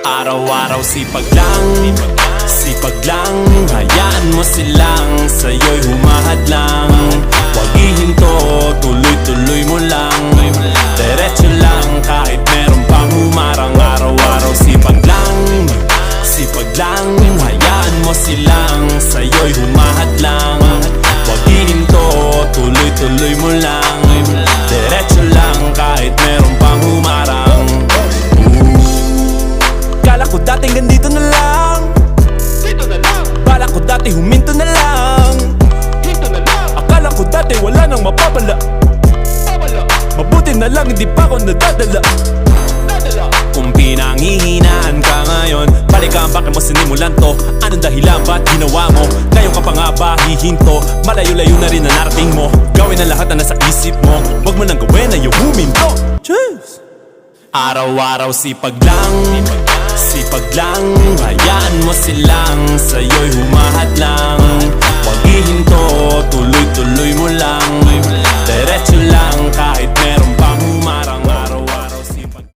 Araw-araw sipag lang, hayaan mo silang sa'yo'y humahadlang. Huwag ihinto, tuloy-tuloy mo lang, diretso lang kahit meron pang humarang. Araw-araw sipag lang, hayaan mo silang sa'yo'y humahadlang. Huwag ihinto, tuloy-tuloy mo lang, diretso lang kahit meron pang humarang. Kala ko dating ganito na lang, bala ko dati huminto na lang, akala ko dati wala nang mapapala, mabuti na lang hindi pa ako nadadala. Kung pinanghihinaan ka ngayon, balikan bakit mo sinimulan to? Anong dahilan ba't ginawa mo? Ngayon ka pa nga ba hihinto? Malayo-layo na rin na narating mo. Gawin ang lahat na nasa isip mo, wag mo nang gawin na yung huminto. Cheers! Araw-araw sipag lang, hayaan mo silang sa'yo'y humahadlang.